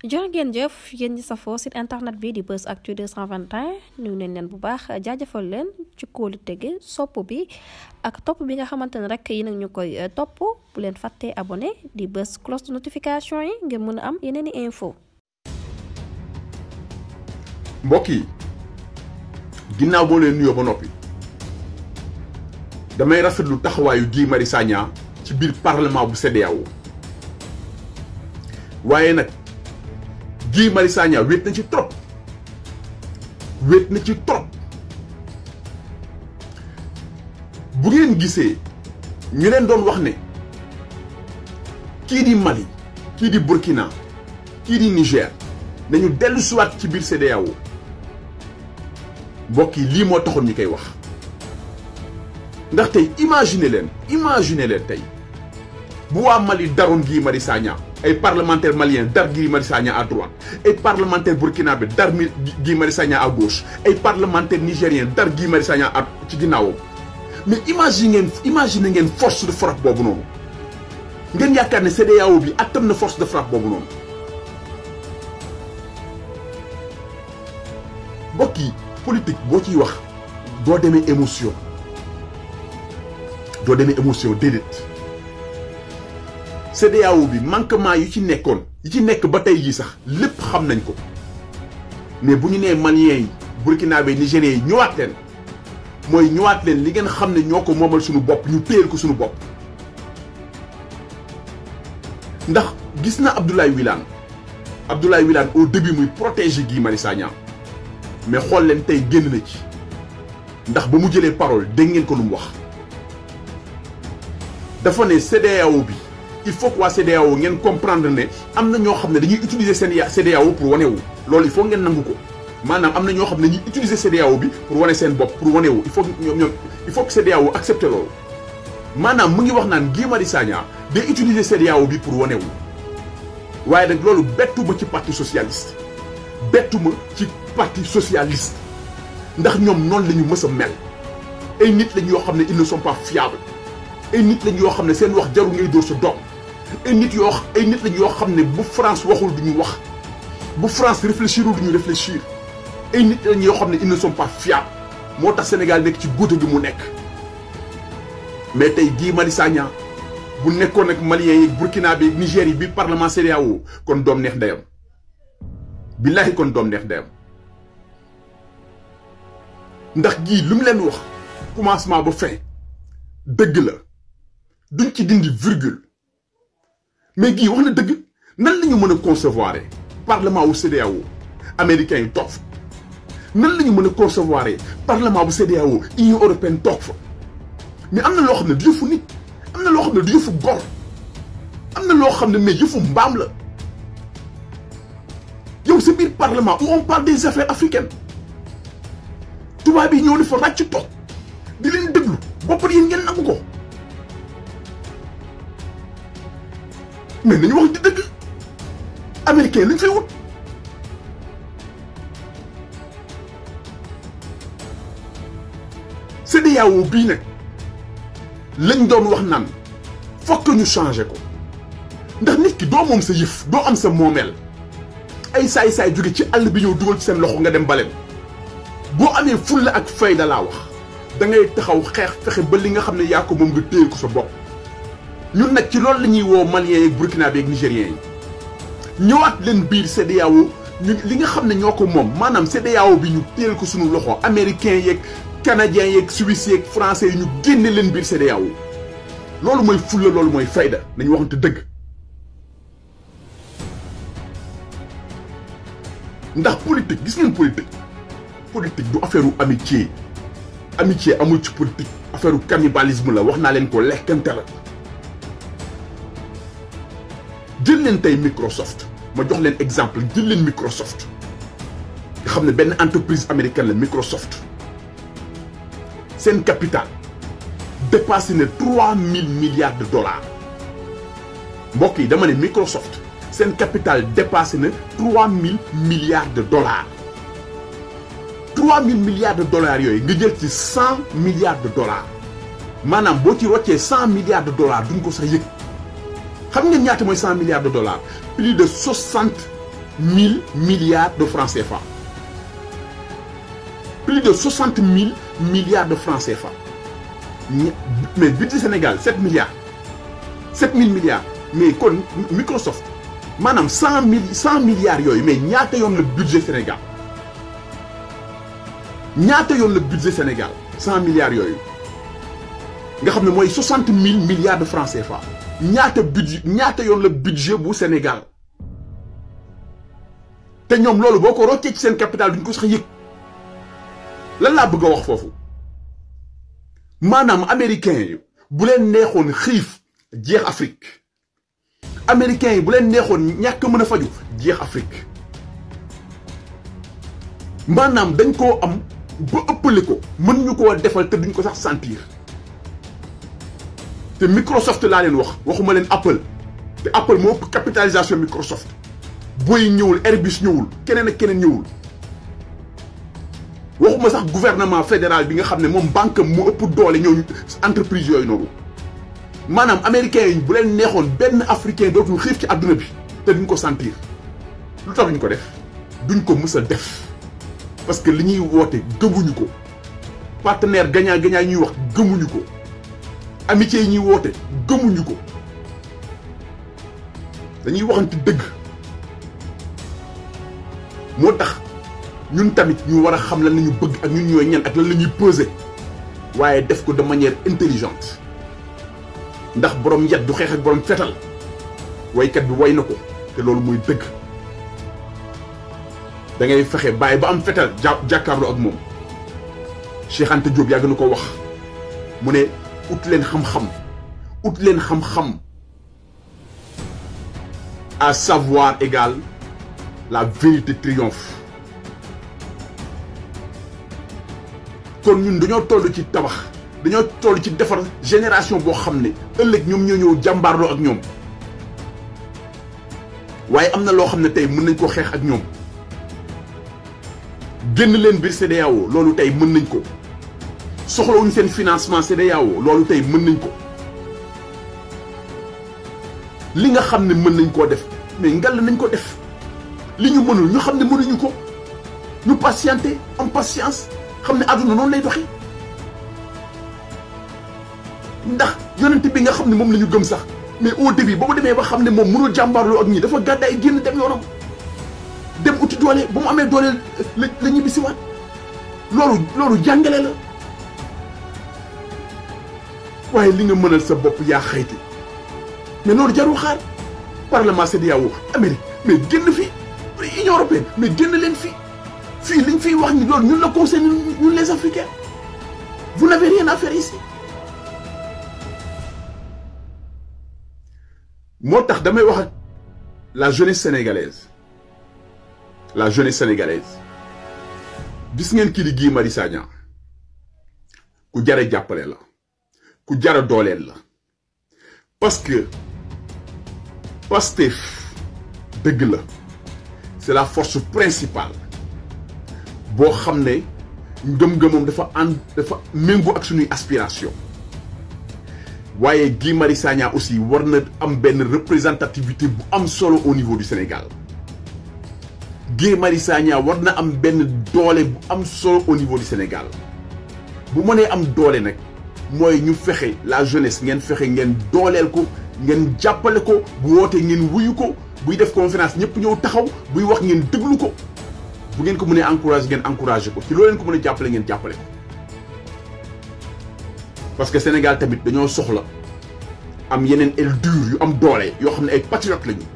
jërë ngeen jëf yéen ñi safoo site internet bi di Buzz Actu 221 nuyu nañ leen bu baax jaajëfal leen ci kóolu tege sopp bi ak topp bi nga xamante ne rek yi nag ñu koy topp bu leen fàttee abonné di bës cloche de notification yi ngir mën a am yeneen i info. mbokk yi ginnaaw boo leen nuyoo ba noppi damay rafetlu taxawaayu Guy Marius Sagna ci biir parlement bu CEDEAO waaye nag Guy Marius Sagna wéet na ci trop bu ngeen gisee ñu leen doon wax ne kii di Mali kii di Burkina kii di Niger nañu dellu siwaat ci biir CEDEAO mbokk yi lii moo taxoon ñu koy wax ndax tey imaginer leen tey bu waa Mali daroon Guy Marius Sagna ay parlementaire malien dar Guy Marius Sagna à droite ay parlementaire burkinabé dar Guy Marius Sagna à gauche ay parlementaire nigérien dar Guy Marius Sagna ci ginnaawam mais imagine ngeen force de frappe boobu noonu ngeen yaakaar ne CEDEAO bi attan na force de frappe boobu noonu mbokk yi politique boo ciy wax doo demee émotion déedéet CEDEAO bi manquement yi ci nekk ba tey jii sax lépp xam nañ ko mais bu ñu nee maliens yi burkinabé nigériens yi ñëwaat leen li ngeen xam ne ñoo ko moomal suñu bopp ñu téyel ko suñu bopp ndax gis na Abdoulaye Wilane au début muy protéger Guy Marius Sagna mais xool leen tey génn na ci ndax ba mu jëlee parole dégg ngeen ko lu mu wax dafa ne CEDEAO bi il faut que waa CEDEAO ngeen comprendre ne am na ñoo xam ne dañuy utiliser seen CEDEAO pour wane wu loolu il faut ngeen nangu ko maanaam am na ñoo xam ne dañuy utiliser CEDEAO bi pour wane seen bopp pour wane wu il faut que CEDEAO accepte loolu maanaam mu ngi wax naan Guy Marius Sagna day utiliser CEDEAO bi pour wane wu waaye nag loolu bettu ma ci parti socialiste ndax ñoom noonu la ñu mës a mel ay nit lañ yoo xam ne ils ne sont pas fiables ay nit lañ yoo xam ne seen wax jaru ngay dóor sa doom ay nit lañ yoo xam ne bu France waxul du ñu wax bu France réfléchirul du ñu réfléchir ay nit lañ yoo xam ne ils ne sont pas fiables moo tax Sénégal nekk ci góote gi mu nekk mais tey Guy Marius Sagna bu nekkoon ak Maliens yi Burkinabé yi Niger yi bi parlement CEDEAO kon doom neex ndeyam billahi kon doom neex ndeyam ndax Guy lu mu leen wax commencement ba fin dëgg la duñ ci dindi virgule mais Guy wax na dëgg nan la ñu mën a concevoir parlement wu CEDEAO américains yi toog fa nan la ñu mën a concevoir parlement bu CEDEAO Union européenne toog fa mais am na loo xam ne du yëfu nit am na loo xam ne du yëfu gor am na loo xam ne mais yëfu mbaam la yow sa biir parlement où on parle des affaires africaines tubaab yi ñëw ne fa ràcc toog di leen déglu boppar yéen ngeen nangu ko mais nañu wax di dëgg américain lañ fay wut CEDEAO bii nag lañ doon wax naan fokk ñu changé ko ndax nit ki doo moom sa yëf doo am sa moomeel ay saay-saay jóge ci àll bi ñëw dugal ci seen loxo nga dem baleen boo amee fulla ak fayda laa wax da ngay taxaw xeex fexe ba li nga xam ne yaa ko moom nga téyel ko sa bopp ñun nag ci loolu la ñuy woo maliens yeeg burkinabé yeeg nigériens yi ñëwaat leen biir CEDEAO ñu li nga xam ne ñoo ko moom maanaam CEDEAO bi ñu téyel ko suñu loxo américains yeeg canadiens yeeg suisse yeeg français yi ñu génne leen biir CEDEAO loolu mooy fulla loolu mooy fayda nañu waxante dëgg ndax politique gis ngeen politique du affaire u amitié amul ci politique affaire u cannibalisme la wax naa leen ko lekkante la jël leen tey Microsoft ma jox leen exemple jël leen Microsoft nga xam ne benn entreprise américaine la Microsoft seen capital dépassé na 3000 milliards de dollars mbokk yi dama ne Microsoft seen capital dépassé na 3000 milliards de dollars 3000 milliards de dollars yooyu nga jël ci 100 milliards de dollars maanaam boo ci roccee 100 milliards de dollars duñ ko sax yëg xam ngeen ñaata mooy 100 milliards de dollars plus de 60 000 milliards de francs CFA. Plus de 60 000 milliards de francs CFA. Mais budget Sénégal 7 milliards 7 000 milliards mais kon Microsoft maanaam 100 milliards yooyu mais ñaata yoon le budget Sénégal ñaata yoon le budget Sénégal 100 milliards yooyu nga xam ne mooy 60 000 milliards de francs CFA ñaata yoon le budget bu Sénégal te ñoom loolu boo ko roccee ci seen capital duñ ko sax yëg lan laa bëgg a wax foofu maanaam américains yi bu leen neexoon xiif jeex Afrique américains yi bu leen neexoon ñàkk mën a faju jeex Afrique maanaam dañ koo am ba ëppale ko mën ñu koo defal te duñ ko sax sentir te Microsoft laa leen waxuma leen Apple te Apple moo ëpp capitalisation Microsoft Boeing ñëwul Airbus ñëwul keneen ak keneen ñëwul waxuma sax gouvernement fédéral bi nga xam ne moom banque mu ëpp doole ñooñu entreprise yooyu noonu maanaam américains yi bu leen neexoon benn africain dootul xiif ci àdduna bi te duñ ko sentir lu tax duñ ko def duñ ko mës a def parce que li ñuy woote gëmuñu ko partenaire gagnant-gagnant ñuy wax gëmuñu ko amitié yi ñuy woote gëmuñu ko dañuy waxante dëgg moo tax ñun tamit ñu war a xam lan la ñu bëgg ak ñun ñooy ñan ak lan la ñuy peser waaye def ko de manière intelligente ndax borom yet du xeex ak borom fetal waykat bi way na ko te loolu mooy dëgg da ngay fexe bàyyi ba am fetal jàkkaarloo ak moom Cheikh Anta Diop yàgg na ko wax mu ne ut leen xam-xam à savoir égale la vérité triomphe kon ñun dañoo toll ci tabax dañoo toll ci defar génération boo xam ne ëllëg ñoom ñoo ñëw jàmbaarloo ak ñoom waaye am na loo xam ne tey mën nañ ko xeex ak ñoom génn leen biir CEDEAO loolu tey mën nañ ko soxlawuñ seen financement CEDEAO loolu tey mën nañ ko li nga xam ne mën nañ koo def mais ngal nañ ko def li ñu mënul ñu xam ne mënuñu ko ñu patienter am patience xam ne àdduna noonu lay doxi ndax yonent bi nga xam ne moom la ñu gëm sax mais au début ba mu demee ba xam ne moom mënul jàmbaarloo ak ñi dafa gàddaay génn dem yoonam dem uti doole ba mu amee doole la ñibbisiwaat loolu jàngale la waaye li nga mënal sa bopp yaa xayti mais loolu jarul xaar parlement CEDEAO Amérique mais génn fii Union européenne mais génn leen fii liñ fiy wax ni loolu ñun la concerne ñun les Africains vous n'avez rien à faire ici moo tax damay wax ak la jeunesse sénégalaise gis ngeen kii di Guy Marius Sagna ku jara jàppale la ku jara dooleel la parce que Pastef dëgg la c'est la force principale boo xam ne ngëm-ngëmam dafa méngoo ak suñuy aspiration waaye Guy Marius Sagna aussi war na am benn représentativité bu am solo au niveau du Sénégal Guy Marius Sagna war na am benn doole bu am solo au niveau du Sénégal bu mënee am doole nag mooy ñu fexe la jeunesse ngeen fexe ngeen dooleel ko ngeen jàppale ko bu wootee ngeen wuyu ko buy def conférence ñëpp ñëw taxaw buy wax ngeen déglu ko bu ngeen ko mënee encouragé ngeen encouragé ko ci loo leen ko mën a jàppale ngeen jàppale ko parce que Sénégal tamit dañoo soxla am yeneen aile dure yu am doole yoo xam ne ay patriotes lañu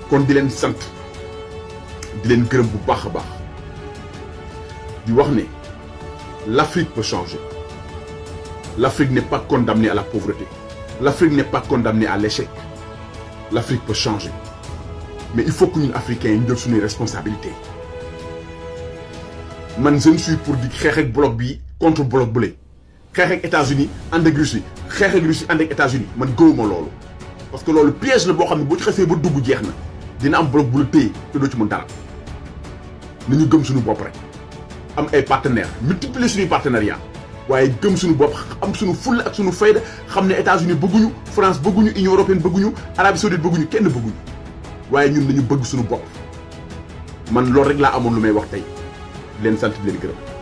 kon di leen sant di leen gërëm bu baax a baax di wax ne l'Afrique peut changer l'Afrique n'est pas condamnée à la pauvreté l'Afrique n'est pas condamnée à l'échec l'Afrique peut changer mais il faut que ñun Africains yi ñu jël suñuy responsabilités man je ne suis pour di xeex ak bloc bi contre bloc bële xeex ak États-Unis ànd ak Russie xeex ak Russie ànd ak États-Unis man gëwuma loolu parce que loolu piège la boo xam ne boo ci xasee ba dugg jeex na dina am bloc bu la téye te doo ci mën dara nañu gëm suñu bopp rek am ay partenaires multiplier suñuy partenariat waaye gëm suñu bopp am suñu fulla ak suñu fayda xam ne États-Unis bëgguñu France bëgguñu Union européenne bëgguñu Arabie Saoudite bëgguñu kenn bëgguñu waaye ñun nañu bëgg suñu bopp man loolu rek laa amoon lu may wax tey leen sant di leen gërëm